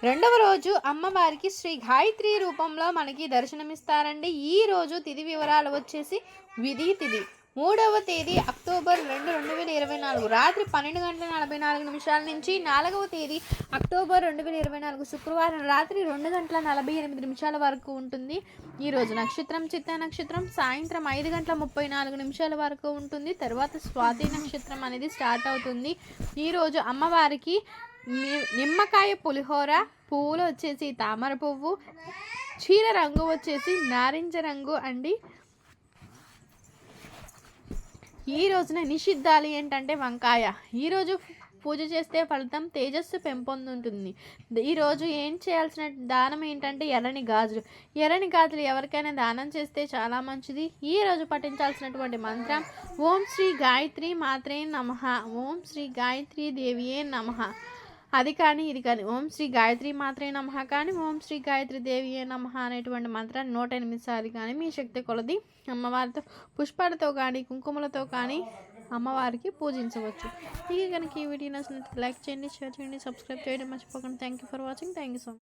రెండవ రోజు అమ్మవారికి శ్రీ గాయత్రి రూపంలో మనకి దర్శనమిస్తారండి. ఈ రోజు తిథి వివరాలు వచ్చేసి విధి తిథి. 3వ తేదీ అక్టోబర్ 2, 2024 రాత్రి 12:44 నుంచి 4వ తేదీ అక్టోబర్ 2024 శుక్రవారం రాత్రి 2:48 వరకు ఉంటుంది. ఈరోజు నక్షత్రం చిత్తా నక్షత్రం సాయంత్రం 5:34 వరకు ఉంటుంది. తర్వాత స్వాతి నక్షత్రం అనేది స్టార్ట్ అవుతుంది. ఈరోజు అమ్మవారికి నిమ్మకాయ పులిహోర, పువ్వులు వచ్చేసి తామర పువ్వు, చీర రంగు వచ్చేసి నారింజ రంగు అండి. ఈ రోజున నిషిద్ధాలు ఏంటంటే వంకాయ. ఈరోజు పూజ చేస్తే ఫలితం తేజస్సు పెంపొందుంటుంది. ఈరోజు ఏం చేయాల్సిన దానం ఏంటంటే ఎర్రని గాజులు ఎవరికైనా దానం చేస్తే చాలా మంచిది. ఈరోజు పఠించాల్సినటువంటి మంత్రం ఓం శ్రీ గాయత్రి మాత్రే నమః, ఓం శ్రీ గాయత్రి దేవియే నమః. అది కానీ ఇది కానీ ఓం శ్రీ గాయత్రి మాత్రే నమః కానీ ఓం శ్రీ గాయత్రి దేవియే నమః అనేటువంటి మంత్రాన్ని 108 సార్లు కానీ మీ శక్తి కొలది అమ్మవారితో పుష్పాలతో కానీ కుంకుమలతో కానీ అమ్మవారికి పూజించవచ్చు. ఇక కనుక ఈ వీడియో నచ్చినట్లయితే లైక్ చేయండి, షేర్ చేయండి, సబ్స్క్రైబ్ చేయడం మర్చిపోకండి. Thank you for watching. Thank you so much.